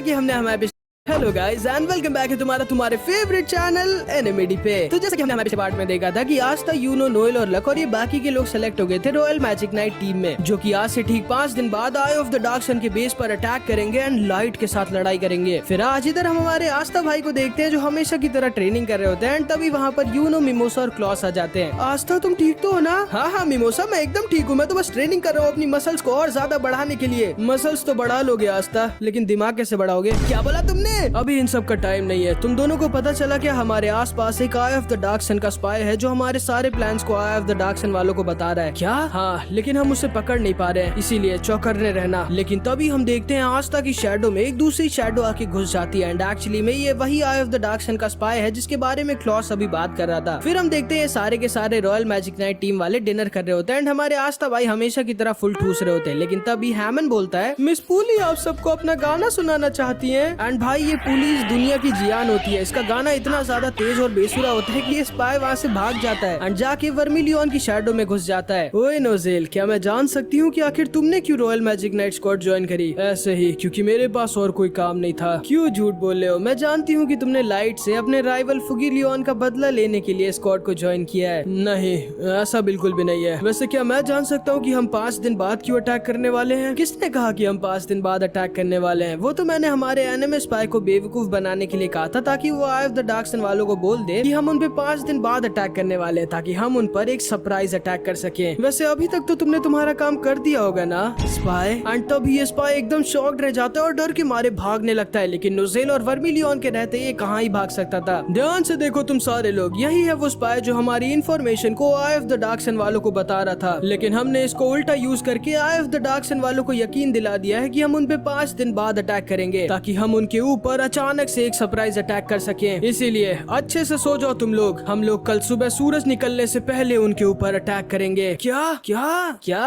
कि हमने हमारे hello guys and welcome back है तुम्हारे फेवरेट चैनल एनिमेडी पे। तो जैसे कि हमने हमारे पिछले पार्ट में देखा था कि आज तक यूनो, नोएल और लक और ये बाकी के लोग सेलेक्ट हो गए थे रॉयल मैजिक नाइट टीम में, जो कि आज से ठीक 5 दिन बाद आई ऑफ द डार्क सन के बेस पर अटैक करेंगे एंड लाइट के साथ लड़ाई करेंगे। फिर आज इधर हम हमारे आस्था भाई को देखते हैं जो हमेशा की तरह ट्रेनिंग कर रहे होते हैं एंड तभी वहाँ पर यूनो, मिमोसा और क्लॉस आ जाते हैं। आस्था तुम ठीक तो हो ना? हाँ मिमोसा मैं एकदम ठीक हूँ, मैं तो बस ट्रेनिंग कर रहा हूँ अपनी मसल्स को और ज्यादा बढ़ाने के लिए। मसल्स तो बढ़ा लोगे आस्था, लेकिन दिमाग कैसे बढ़ाओगे? क्या बोला तुमने? अभी इन सब टाइम नहीं है। तुम दोनों को पता चला क्या हमारे आसपास एक आई ऑफ द डार्क सन का स्पाई है जो हमारे सारे प्लान्स को आई ऑफ द डार्क सन वालों को बता रहा है। क्या? हाँ, लेकिन हम उसे पकड़ नहीं पा रहे हैं, इसीलिए चौकन्ने रहना। लेकिन तभी हम देखते हैं आस्था की शैडो में एक दूसरी शैडो आके घुस जाती है एंड एक्चुअली में ये वही आई ऑफ द डार्क सन का स्पाई है जिसके बारे में क्लॉस अभी बात कर रहा था। फिर हम देखते हैं सारे के सारे रॉयल मैजिक नाइट टीम वाले डिनर कर रहे होते हैं एंड हमारे आस्था भाई हमेशा की तरह फुल ठूस रहे होते हैं। लेकिन तभी हैमन बोलता है, मिस पूली आप सबको अपना गाना सुनाना चाहती है? एंड भाई ये पूली इस दुनिया की जियान होती है। इसका गाना इतना ज्यादा तेज और बेसुरा होता है कि ये स्पाई वहाँ से भाग जाता है एंड जाके वर्मिलियन की शैडो में घुस जाता है। ओए नोजेल, क्या मैं जान सकती हूँ कि आखिर तुमने क्यों royal magic night squad join करी? ऐसे ही, क्योंकि मेरे पास और कोई काम नहीं था। क्यों झूठ बोल रहे हो? मैं जानती हूँ कि तुमने लाइट से अपने राइवल फुगिलियन का बदला लेने के लिए स्क्वाड को ज्वाइन किया है। नहीं, ऐसा बिल्कुल भी नहीं है। वैसे क्या मैं जान सकता हूँ कि हम 5 दिन बाद क्यों अटैक करने वाले हैं? किसने कहा कि हम 5 दिन बाद अटैक करने वाले हैं? वो तो मैंने हमारे एनिमे स्पाई को बेवकूफ बनाने के लिए कहा था ताकि वो आई ऑफ द डार्क सन वालों को बोल दे कि हम उन पे 5 दिन बाद अटैक करने वाले हैं ताकि हम उन पर एक सरप्राइज अटैक कर सकें। वैसे अभी तक तो तुमने तुम्हारा काम कर दिया होगा ना स्पाई? एंड तब ये स्पाई एकदम शॉक्ड रह जाता है और डर के मारे भागने लगता है। लेकिन नोजेल और वर्मिलियन के रहते ये कहाँ ही भाग सकता था। ध्यान से देखो तुम सारे लोग, यही है वो स्पाई जो हमारी इंफॉर्मेशन को आई ऑफ द डार्क सन वालों को बता रहा था। लेकिन हमने इसको उल्टा यूज करके आई ऑफ द डार्क सन वालों को यकीन दिला दिया है कि हम उन पे 5 दिन बाद अटैक करेंगे ताकि हम उनके ऊपर अचानक से एक सरप्राइज अटैक कर सकें। इसीलिए अच्छे से सो जाओ तुम लोग। हम लोग कल सुबह सूरज निकलने से पहले उनके ऊपर अटैक करेंगे। क्या क्या क्या?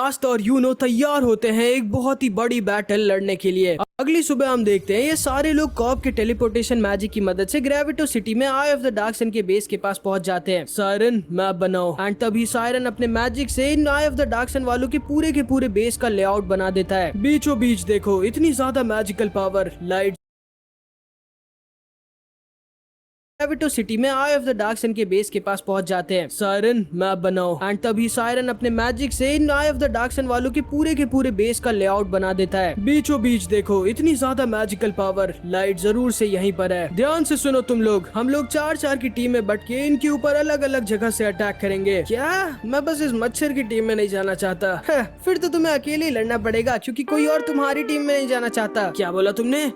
आस्था और यूनो तैयार होते हैं एक बहुत ही बड़ी बैटल लड़ने के लिए। अगली सुबह हम देखते हैं ये सारे लोग कॉब के टेलीपोर्टेशन मैजिक की मदद से ग्रेविटो सिटी में आई ऑफ द डार्क सन के बेस के पास पहुंच जाते हैं। सायरन मैप बनाओ। एंड तभी सायरन अपने मैजिक से इन आई ऑफ द डार्क सन वालों के पूरे बेस का लेआउट बना देता है। बीचों बीच देखो इतनी ज्यादा मैजिकल पावर। लाइट ग्रेविटो सिटी में आई ऑफ द डार्क सन के बेस के पास पहुंच जाते हैं। सायरन मैप बनाओ। एंड तभी सायरन अपने मैजिक से इन आई ऑफ द डार्क सन वालों के पूरे बेस का लेआउट बना देता है। बीचों बीच देखो इतनी ज्यादा मैजिकल पावर। लाइट जरूर से यहीं पर है। ध्यान से सुनो तुम लोग, हम लोग 4-4 की टीम में बट के इनके ऊपर अलग अलग जगह से अटैक करेंगे। क्या? मैं बस इस मच्छर की टीम में नहीं जाना चाहता। फिर तो तुम्हें अकेले ही लड़ना पड़ेगा क्योंकि कोई और तुम्हारी टीम में नहीं जाना चाहता। क्या बोला तुमने?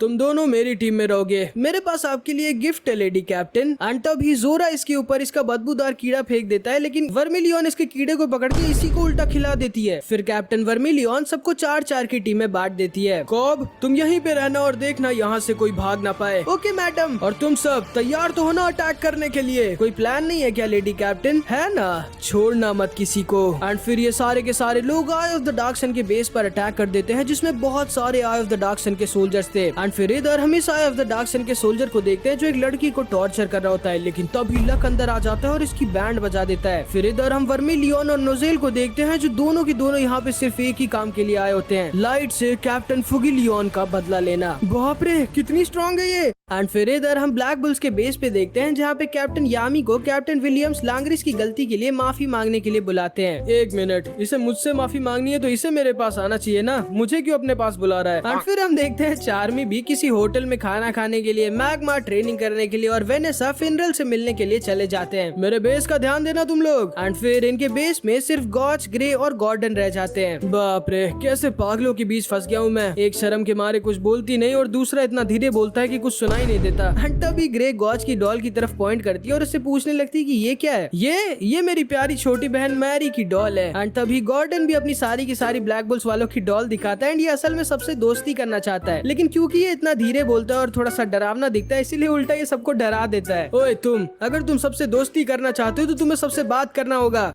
तुम दोनों मेरी टीम में रहोगे। मेरे पास आपके लिए गिफ्ट है लेडी कैप्टन। एंड तभी जोरा इसके ऊपर इसका बदबूदार कीड़ा फेंक देता है, लेकिन वर्मिलियन इसके कीड़े को पकड़ के इसी को उल्टा खिला देती है। फिर कैप्टन वर्मिलियन सबको 4-4 की टीम में बांट देती है। कॉब तुम यहीं पे रहना और देखना यहाँ से कोई भाग ना पाए। Okay madam. और तुम सब तैयार तो हो ना अटैक करने के लिए? कोई प्लान नहीं है क्या लेडी कैप्टन? है ना, छोड़ना मत किसी को। एंड फिर ये सारे के सारे लोग आई ऑफ द डार्क सन के बेस पर अटैक कर देते हैं जिसमें बहुत सारे आई ऑफ द डार्क सन के सोल्जर्स थे। एंड फिर इधर हम इस आई ऑफ द डार्क सन के सोल्जर को देखते हैं जो एक लड़की को टॉर्चर कर रहा होता है। लेकिन तभी लक अंदर आ जाता है और इसकी बैंड बजा देता है। फिर इधर हम वर्मिलियन और नोजेल को देखते हैं जो दोनों की दोनों यहाँ पे सिर्फ एक ही काम के लिए आए होते हैं, लाइट से कैप्टन फुगिलियन का बदला लेना। बाप रे कितनी स्ट्रॉन्ग है ये। एंड फिर इधर हम ब्लैक बुल्स के बेस पे देखते हैं जहाँ पे कैप्टन यामी को कैप्टन विलियम्स लांग्रिस की गलती के लिए माफी मांगने के लिए बुलाते हैं। एक मिनट, इसे मुझसे माफी मांगनी है तो इसे मेरे पास आना चाहिए ना, मुझे क्यों अपने पास बुला रहा है? एंड फिर हम देखते हैं चार्मी भी किसी होटल में खाना खाने के लिए, मैग्मा ट्रेनिंग करने के लिए और वेनेसा फिनरल से मिलने के लिए चले जाते हैं। मेरे बेस का ध्यान देना तुम लोग। एंड फिर इनके बेस में सिर्फ गॉच, ग्रे और गॉर्डन रह जाते हैं। बाप रे कैसे पागलों के बीच फंस गया हूँ मैं। एक शर्म के मारे कुछ बोलती नहीं और दूसरा इतना धीरे बोलता है कि कुछ सुनाई नहीं देता। एंड तभी ग्रे गॉच की डॉल की तरफ पॉइंट करती है और उससे पूछने लगती है कि ये क्या है? ये मेरी प्यारी छोटी बहन मैरी की डॉल है। एंड तभी गॉर्डन भी अपनी सारी की सारी ब्लैक बुल्स वालों की डॉल दिखाता है एंड ये असल में सबसे दोस्ती करना चाहता है, लेकिन क्योंकि ये इतना धीरे बोलता है और थोड़ा सा डरावना दिखता है इसीलिए उल्टा ये सबको डरा देता है। ओए तुम, अगर तुम सबसे दोस्ती करना चाहते हो तो तुम्हें सबसे बात करना होगा।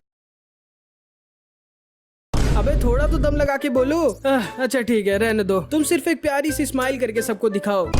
अबे थोड़ा तो दम लगा के बोलो। अच्छा ठीक है रहने दो, तुम सिर्फ एक प्यारी सी स्माइल करके सबको दिखाओ।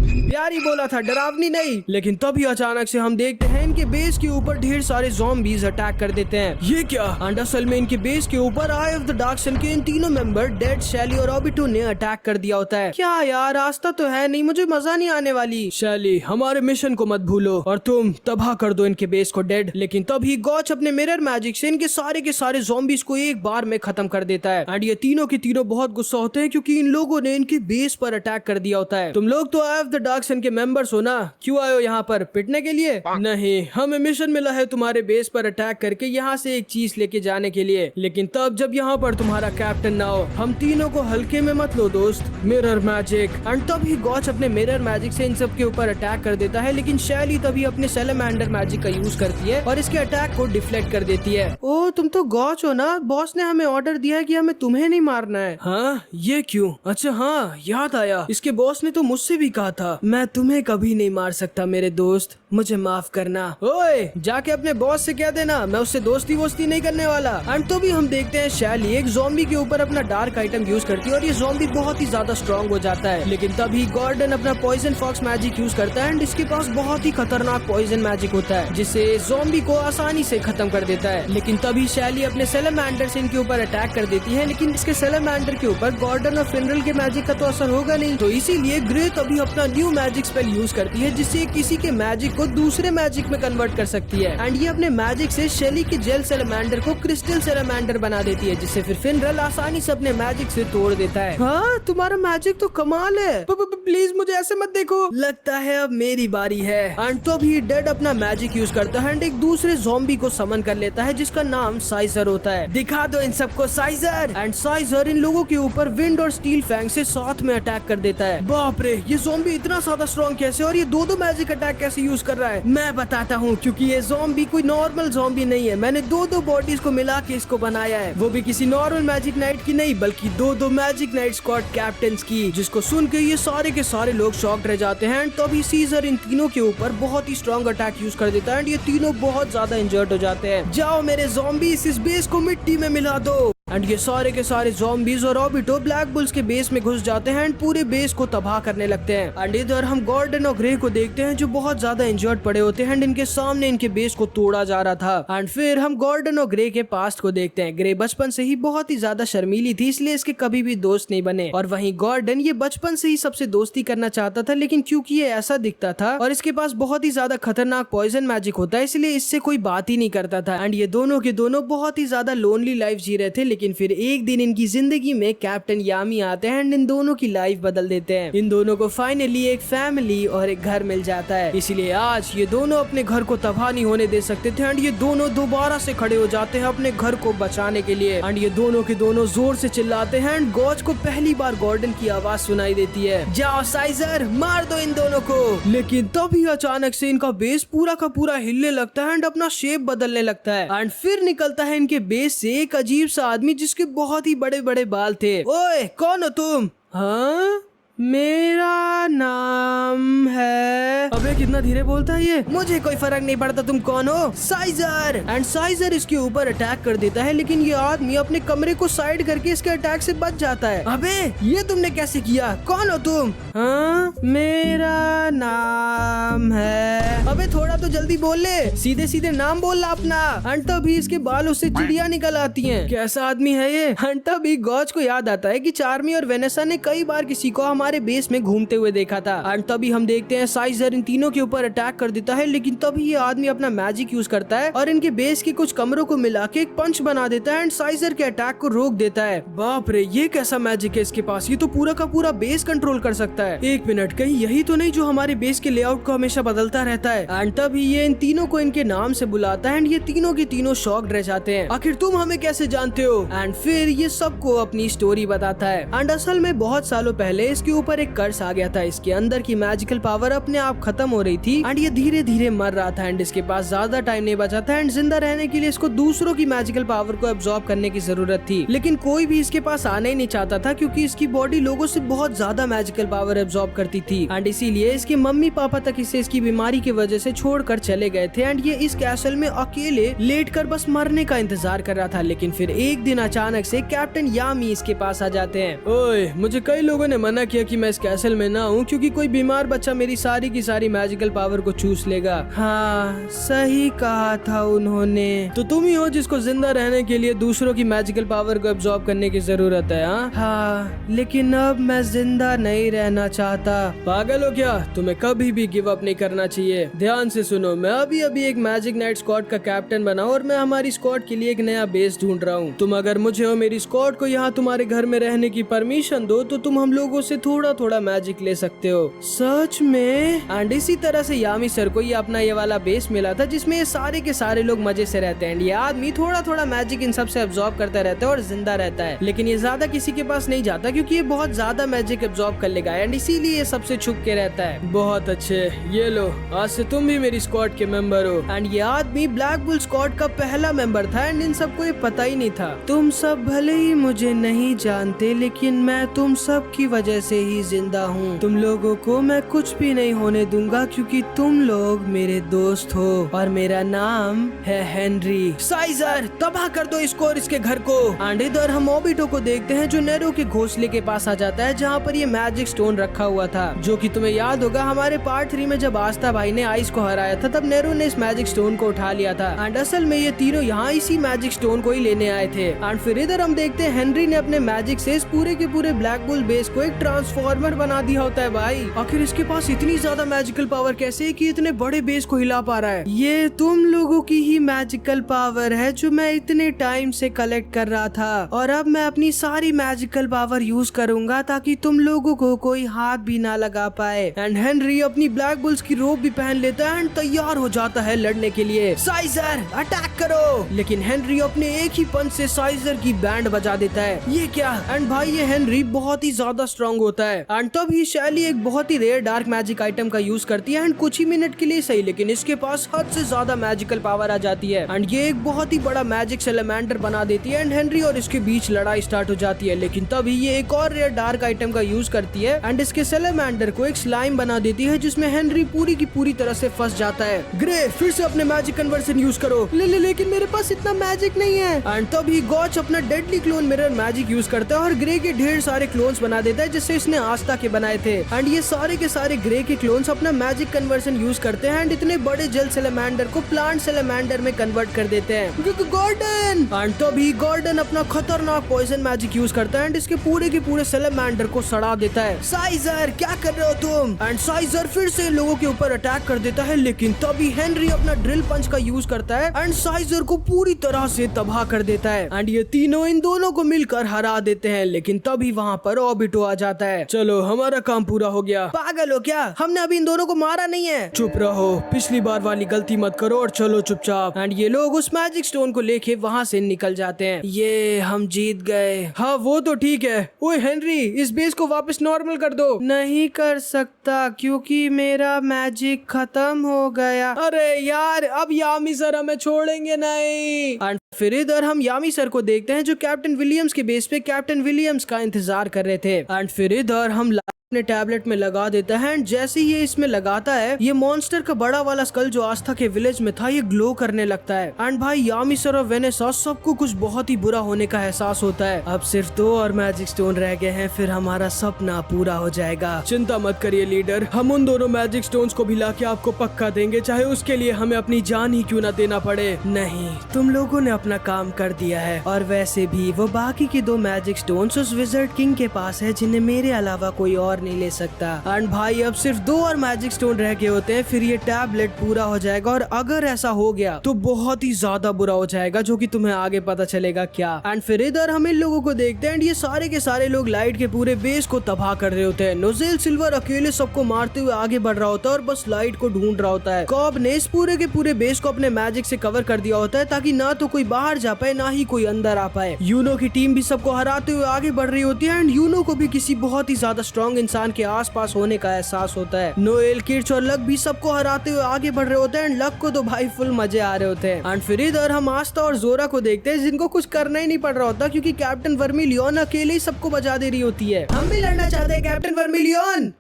प्यारी बोला था, डरावनी नहीं। लेकिन तभी अचानक से हम देखते हैं इनके बेस के ऊपर ढेर सारे ज़ॉम्बीज अटैक कर देते हैं। ये क्या? असल में इनके बेस के ऊपर आई ऑफ द डार्क सन के इन तीनों मेंबर डेड, शैली और ऑबिटो ने अटैक कर दिया होता है। क्या यार, रास्ता तो है नहीं, मुझे मजा नहीं आने वाली। शैली, हमारे मिशन को मत भूलो और तुम तबाह कर दो इनके बेस को डेड। लेकिन तभी गॉच अपने मिरर मैजिक से इनके सारे के सारे ज़ॉम्बीज को एक बार में खत्म कर देता है। एंड ये तीनों के तीनों बहुत गुस्सा होते हैं क्योंकि इन लोगों ने इनके बेस पर अटैक कर दिया होता है। तुम लोग तो आई ऑफ द डार्क सन के मेंबर्स हो ना, क्यों आए हो यहाँ पर पिटने के लिए? नहीं, हमें मिशन मिला है तुम्हारे बेस पर अटैक करके यहाँ से एक चीज लेके जाने के लिए। लेकिन तब जब यहाँ पर तुम्हारा कैप्टन ना हो, हम तीनों को हल्के में मत लो दोस्त। Mirror magic. एंड तभी गॉच अपने मिरर मैजिक से इन सब के ऊपर अटैक कर देता है। लेकिन शैली तभी अपने सैलेमेंडर मैजिक का यूज करती है और इसके अटैक को डिफ्लेक्ट कर देती है। ओ, तुम तो गॉच हो ना? बॉस ने हमें ऑर्डर दिया है कि हमें तुम्हें नहीं मारना है। हाँ, ये क्यों? अच्छा हाँ, याद आया, इसके बॉस ने तो मुझसे भी कहा था मैं तुम्हें कभी नहीं मार सकता मेरे दोस्त, मुझे माफ करना। ओए, जाके अपने बॉस से कह देना, मैं उससे दोस्ती वोस्ती नहीं करने वाला। एंड तो भी हम देखते हैं शैली एक ज़ॉम्बी के ऊपर अपना डार्क आइटम यूज करती है और ये ज़ॉम्बी बहुत ही ज्यादा स्ट्रॉन्ग हो जाता है। लेकिन तभी गॉर्डन अपना पॉइजन फॉक्स मैजिक यूज करता है एंड इसके पास बहुत ही खतरनाक पॉइजन मैजिक होता है जिससे ज़ॉम्बी को आसानी से खत्म कर देता है। लेकिन तभी शैली अपने सैलेमेंडर से इनके ऊपर अटैक कर देती है। लेकिन इसके सैलेमेंडर के ऊपर गॉर्डन और फिनरल के मैजिक का तो असर होगा नहीं, तो इसीलिए ग्रे तभी अपना न्यू मैजिक स्पेल यूज करती है जिससे किसी के मैजिक को दूसरे मैजिक में कन्वर्ट कर सकती है। एंड ये अपने मैजिक से शैली के जेल सैलेमेंडर को क्रिस्टल सैलेमेंडर बना देती है जिससे फिर फिनरल आसानी से अपने मैजिक से तोड़ देता है। हाँ, तुम्हारा मैजिक तो कमाल है। प्लीज मुझे ऐसे मत देखो, लगता है अब मेरी बारी है। एंड तो भी डेड अपना मैजिक यूज करता है एंड एक दूसरे ज़ॉम्बी को समन कर लेता है जिसका नाम साइजर होता है। दिखा दो इन सबको साइजर। एंड साइजर इन लोगों के ऊपर विंड और स्टील फैंग से साथ में अटैक कर देता है। बाप रे, ये ज़ॉम्बी इतना ज्यादा स्ट्रॉन्ग कैसे और ये दो मैजिक अटैक कैसे यूज कर रहा है? मैं बताता हूँ, क्योंकि ये ज़ॉम्बी कोई नॉर्मल ज़ॉम्बी नहीं है। मैंने दो बॉडीज को मिला के इसको बनाया है, वो भी किसी नॉर्मल मैजिक नाइट की नहीं बल्कि दो मैजिक नाइट स्क्वाड कैप्टन्स की। जिसको सुन के ये सारे के सारे लोग शॉक्ड रह जाते हैं। एंड तभी सीजर इन तीनों के ऊपर बहुत ही स्ट्रॉन्ग अटैक यूज कर देता है एंड ये तीनों बहुत ज्यादा इंजर्ड हो जाते हैं। जाओ मेरे ज़ॉम्बीज, इस बेस को मिट्टी में मिला दो। एंड ये सारे के सारे ज़ॉम्बीज और ऑबिटो ब्लैक बुल्स के बेस में घुस जाते हैं एंड पूरे बेस को तबाह करने लगते हैं। एंड इधर हम गॉर्डन और ग्रे को देखते हैं जो बहुत ज्यादा इंजर्ड पड़े होते हैं एंड इनके सामने इनके बेस को तोड़ा जा रहा था। एंड फिर हम गॉर्डन और ग्रे के पास्ट को देखते हैं। ग्रे बचपन से ही बहुत ही ज्यादा शर्मीली थी, इसलिए इसके कभी भी दोस्त नहीं बने। और वहीं गॉर्डन ये बचपन से ही सबसे दोस्ती करना चाहता था, लेकिन क्योंकि ये ऐसा दिखता था और इसके पास बहुत ही ज्यादा खतरनाक पॉइजन मैजिक होता है, इसलिए इससे कोई बात ही नहीं करता था। एंड ये दोनों के दोनों बहुत ही ज्यादा लोनली लाइफ जी रहे थे। लेकिन फिर एक दिन इनकी जिंदगी में कैप्टन यामी आते हैं एंड इन दोनों की लाइफ बदल देते हैं। इन दोनों को फाइनली एक फैमिली और एक घर मिल जाता है। इसलिए आज ये दोनों अपने घर को तबाह नहीं होने दे सकते थे एंड ये दोनों दोबारा से खड़े हो जाते हैं अपने घर को बचाने के लिए। एंड ये दोनों के दोनों जोर से चिल्लाते हैं एंड गॉच को पहली बार गॉर्डन की आवाज सुनाई देती है, जाओ साइजर, मार दो इन दोनों को। लेकिन तभी अचानक से इनका बेस पूरा का पूरा हिलने लगता है एंड अपना शेप बदलने लगता है। एंड फिर निकलता है इनके बेस से एक अजीब सा आदमी जिसके बहुत ही बड़े बड़े बाल थे। ओए, कौन हो तुम? हाँ, मेरा नाम है। अबे कितना धीरे बोलता है ये। मुझे कोई फर्क नहीं पड़ता तुम कौन हो, साइजर। एंड साइजर इसके ऊपर अटैक कर देता है, लेकिन ये आदमी अपने कमरे को साइड करके इसके अटैक से बच जाता है। अबे ये तुमने कैसे किया? कौन हो तुम? हाँ, मेरा नाम है। अबे थोड़ा तो जल्दी बोल ले, सीधे सीधे नाम बोल ला अपना। एंड तभी इसके बालों से चिड़िया निकल आती हैं। कैसा आदमी है ये? एंड तभी गॉच को याद आता है कि चार्मी और वेनेसा ने कई बार किसी को हमारे बेस में घूमते हुए देखा था। एंड तभी हम देखते हैं साइजर इन तीनों के ऊपर अटैक कर देता है, लेकिन तभी ये आदमी अपना मैजिक यूज करता है और इनके बेस के कुछ कमरों को मिला के एक पंच बना देता है एंड साइजर के अटैक को रोक देता है। बाप रे, ये कैसा मैजिक है इसके पास? ये तो पूरा का पूरा बेस कंट्रोल कर सकता है। एक मिनट, कहीं यही तो नहीं जो हमारे बेस के लेआउट को हमेशा बदलता रहता है? एंड तभी ये इन तीनों को इनके नाम से बुलाता है एंड ये तीनों के तीनों शॉक्ड रह जाते हैं। आखिर तुम हमें कैसे जानते हो? एंड फिर ये सबको अपनी स्टोरी बताता है। एंड असल में बहुत सालों पहले इसके ऊपर एक कर्स आ गया था। इसके अंदर की मैजिकल पावर अपने आप खत्म हो रही थी एंड ये धीरे धीरे मर रहा था एंड इसके पास ज्यादा टाइम नहीं बचा था एंड जिंदा रहने के लिए इसको दूसरों की मैजिकल पावर को एब्जॉर्ब करने की जरूरत थी। लेकिन कोई भी इसके पास आना ही नहीं चाहता था क्योंकि इसकी बॉडी लोगों से बहुत ज्यादा मैजिकल पावर एब्जॉर्ब करती थी एंड इसीलिए इसके मम्मी पापा तक इसे इसकी बीमारी की वजह से छोड़कर चले गए थे एंड ये इस कैसल में अकेले लेटकर बस मरने का इंतजार कर रहा था। लेकिन फिर एक दिन अचानक से कैप्टन यामी इसके पास आ जाते हैं। ओए, मुझे कई लोगों ने मना किया कि मैं इस कैसल में ना हूँ क्योंकि कोई बीमार बच्चा मेरी सारी की सारी मैजिकल पावर को चूस लेगा। हाँ, सही कहा था उन्होंने। तो तुम ही हो जिसको जिंदा रहने के लिए दूसरों की मैजिकल पावर को एब्जॉर्ब करने की जरूरत है। हाँ, लेकिन अब मैं जिंदा नहीं रहना चाहता। पागल हो क्या? तुम्हें कभी भी गिव अप नहीं करना चाहिए। ध्यान से सुनो, मैं अभी अभी एक मैजिक नाइट स्क्वाड का कैप्टन बना और मैं हमारी स्क्वाड के लिए एक नया बेस ढूंढ रहा हूँ। तुम अगर मुझे और मेरी स्क्वाड को यहाँ तुम्हारे घर में रहने की परमिशन दो तो तुम हम लोगों से थोड़ा थोड़ा मैजिक ले सकते हो। सच में? एंड इसी तरह से यामी सर को ये अपना ये वाला बेस मिला था जिसमें ये सारे के सारे लोग मजे से रहते हैं। ये आदमी थोड़ा थोड़ा मैजिक इन सब से एब्जॉर्ब करता रहता है और जिंदा रहता है, लेकिन ये ज्यादा किसी के पास नहीं जाता क्योंकि ये बहुत ज्यादा मैजिक एब्जॉर्ब कर लेगा एंड इसीलिए ये सबसे छुप के रहता है। बहुत अच्छे, ये लो, आज से तुम भी मेरी स्क्वाड के मेंबर हो। एंड ये आदमी ब्लैक बुल स्क्वाड का पहला मेंबर था एंड इन सबको ये पता ही नहीं था। तुम सब भले ही मुझे नहीं जानते लेकिन मैं तुम सब की वजह से ही जिंदा हूँ। तुम लोगों को मैं कुछ भी नहीं होने दूंगा क्योंकि तुम लोग मेरे दोस्त हो और मेरा नाम है हेनरी। साइजर, तबाह कर दो इसको और इसके घर को। एंड इधर हम ओबिटो को देखते हैं जो नेरो के घोंसले के पास आ जाता है जहाँ पर ये मैजिक स्टोन रखा हुआ था, जो कि तुम्हें याद होगा हमारे पार्ट 3 में जब आस्था भाई ने आइस को हराया था तब नेरो ने इस मैजिक स्टोन को उठा लिया था एंड असल में ये तीनों यहाँ इसी मैजिक स्टोन को ही लेने आए थे। एंड फिर इधर हम देखते हैं हेनरी ने अपने मैजिक से इस पूरे के पूरे ब्लैक बुल बेस को एक ट्रांसफॉर्मर बना दिया होता है। भाई, आखिर इसके पास इतनी ज्यादा मैजिकल पावर कैसे है कि इतने बड़े बेस को हिला पा रहा है? ये तुम लोगों की ही मैजिकल पावर है जो मैं इतने टाइम से कलेक्ट कर रहा था और अब मैं अपनी सारी मैजिकल पावर यूज करूंगा ताकि तुम लोगों को कोई हाथ भी ना लगा पाए। एंड हेनरी अपनी ब्लैक बुल्स की रोब भी पहन लेता है एंड तैयार हो जाता है लड़ने के लिए। साइजर, अटैक करो! लेकिन हेनरी अपने एक ही पंच से साइजर की बैंड बजा देता है। ये क्या? एंड भाई, ये हेनरी बहुत ही ज्यादा स्ट्रॉन्ग होता है एंड तभी शैली एक बहुत ही रेयर डार्क मैजिक आइटम का यूज करती है एंड कुछ ही मिनट के लिए सही, लेकिन इसके पास हद से ज्यादा मैजिकल पावर आ जाती है एंड ये एक बहुत ही बड़ा मैजिक सेलेमेंडर बना देती है एंड हेनरी और इसके बीच लड़ाई स्टार्ट हो जाती है। लेकिन तभी ये एक और रेयर डार्क आइटम का यूज करती है एंड इसके सेलेमेंडर को एक स्लाइम बना देती है जिसमें हेनरी पूरी की पूरी तरह से फंस जाता है। ग्रे, फिर से अपने मैजिक कन्वर्सन यूज करो। लेकिन मेरे पास इतना मैजिक नहीं है। एंड तभी गॉच अपना deadly clone mirror magic use करता है और ग्रे के ढेर सारे क्लोन्स बना देता है जिससे इसने आस्था के बनाए थे एंड ये सारे के सारे ग्रे के क्लोन्स अपना मैजिक कन्वर्सन यूज करते हैं एंड इतने बड़े जेल सेलेमेंडर को प्लांट सेलेमेंडर में कन्वर्ट कर देते हैं। गॉर्डन! एंड तभी गॉर्डन अपना खतरनाक पॉइजन मैजिक यूज करता है एंड इसके पूरे के पूरे सेलेमेंडर को सड़ा देता है। साइजर, क्या कर रहे हो तुम? एंड साइजर फिर से लोगों के ऊपर अटैक कर देता है लेकिन तभी हेनरी अपना ड्रिल पंच का यूज करता है एंड साइजर को पूरी तरह से तबाह कर देता है एंड ये तीनों इन दोनों को मिलकर हरा देते हैं। लेकिन तभी वहाँ पर ओबिटो आ जाता है। चलो, हमारा काम पूरा हो गया। पागल हो क्या? हमने अभी इन दोनों को मारा नहीं है। चुप रहो, पिछली बार वाली गलती मत करो और चलो चुपचाप। एंड ये लोग उस मैजिक स्टोन को लेके वहाँ से निकल जाते हैं। ये हम जीत गए। हाँ, वो तो ठीक है। ओए हेनरी, इस बेस को वापस नॉर्मल कर दो। नहीं कर सकता क्योंकि मेरा मैजिक खत्म हो गया। अरे यार, अब यामी सर हमें छोड़ेंगे नहीं। एंड फिर इधर हम यामी सर को देखते हैं जो कैप्टन विलियम्स के बेस पे कैप्टन विलियम्स का इंतजार कर रहे थे। एंड फिर इधर हम अपने टैबलेट में लगा देता है एंड जैसे ही ये इसमें लगाता है ये मॉन्स्टर का बड़ा वाला स्कल जो आस्था के विलेज में था ये ग्लो करने लगता है। एंड भाई, यामी सर और वेनेसा सबको कुछ बहुत ही बुरा होने का एहसास होता है। अब सिर्फ 2 और मैजिक स्टोन रह गए हैं, फिर हमारा सपना पूरा हो जाएगा। चिंता मत करिए लीडर, हम उन दोनों मैजिक स्टोन्स को भी लाके आपको पक्का देंगे, चाहे उसके लिए हमें अपनी जान ही क्यों ना देना पड़े। नहीं, तुम लोगों ने अपना काम कर दिया है और वैसे भी वो बाकी के 2 मैजिक स्टोन्स उस विजर्ड किंग के पास है जिन्हें मेरे अलावा कोई और नहीं ले सकता। एंड भाई, अब सिर्फ 2 और मैजिक स्टोन रह गए होते हैं, फिर ये टैबलेट पूरा हो जाएगा और अगर ऐसा हो गया तो बहुत ही ज्यादा बुरा हो जाएगा, जो कि तुम्हें आगे पता चलेगा क्या। एंड फिर इधर हम इन लोगों को देखते हैं, ये सारे के सारे लोग लाइट के पूरे बेस को तबाह कर रहे होते हैं। नोजेल सिल्वर अकेले सबको मारते हुए आगे बढ़ रहा होता है और बस लाइट को ढूंढ रहा होता है। कॉब ने इस पूरे के पूरे बेस को अपने मैजिक से कवर कर दिया होता है ताकि ना तो कोई बाहर जा पाए ना ही कोई अंदर आ पाए। यूनो की टीम भी सबको हराते हुए आगे बढ़ रही होती है एंड यूनो को भी किसी बहुत ही ज्यादा स्ट्रॉन्ग इंसान के आसपास होने का एहसास होता है। नोएल, किर्च और लक भी सबको हराते हुए आगे बढ़ रहे होते हैं। लक को तो भाई फुल मजे आ रहे होते हैं। एंड फिर इधर हम आस्था और जोरा को देखते हैं, जिनको कुछ करना ही नहीं पड़ रहा होता क्योंकि कैप्टन वर्मिलियन अकेले ही सबको बजा दे रही होती है। हम भी लड़ना चाहते हैं कैप्टन वर्मिलियन।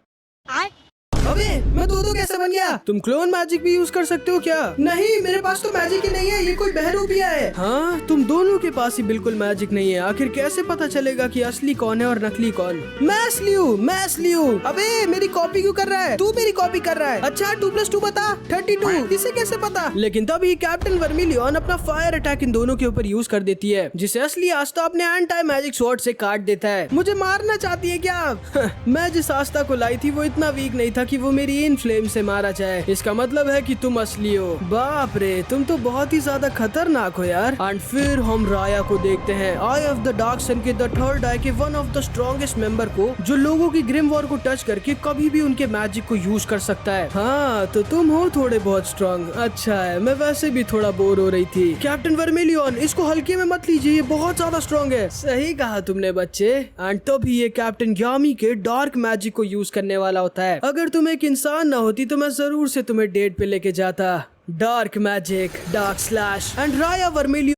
अबे मैं दो कैसे बन गया? तुम क्लोन मैजिक भी यूज कर सकते हो क्या? नहीं, मेरे पास तो मैजिक ही नहीं है, ये कोई बहरूपिया है। हाँ, तुम दोनों के पास ही बिल्कुल मैजिक नहीं है। आखिर कैसे पता चलेगा कि असली कौन है और नकली कौन? मैं असली हूँ। अबे मेरी कॉपी क्यों कर रहा है? तू मेरी कॉपी कर रहा है। अच्छा 2+2 बता। 32। इसे कैसे पता? लेकिन तभी कैप्टन वर्मिलियन अपना फायर अटैक इन दोनों के ऊपर यूज कर देती है, जिसे असली आस्था अपने एंटी मैजिक स्वॉर्ड से काट देता है। मुझे मारना चाहती है क्या? मैं जिस आस्था को लाई थी वो इतना वीक नहीं था कि वो मेरी इन फ्लेम से मारा जाए। इसका मतलब है कि तुम असली हो। बाप रे, तुम तो बहुत ही ज्यादा खतरनाक हो यार। एंड फिर हम राया को देखते हैं, आई ऑफ द डार्क सन के द थर्ड आई के one of the strongest member को, जो लोगों की ग्रिम वॉर को टच करके कभी भी उनके मैजिक को यूज कर सकता है। हाँ, तो तुम हो थोड़े बहुत स्ट्रॉन्ग। अच्छा है, मैं वैसे भी थोड़ा बोर हो रही थी। कैप्टन वर्मिलियन, इसको हल्के में मत लीजिए, ये बहुत ज्यादा स्ट्रॉन्ग है। सही कहा तुमने बच्चे। एंड तभी ये कैप्टन यामी के डार्क मैजिक को यूज करने वाला होता है। अगर तुम एक इंसान न होती तो मैं जरूर से तुम्हें डेट पे लेके जाता। Dark magic, dark slash and Raya vermilion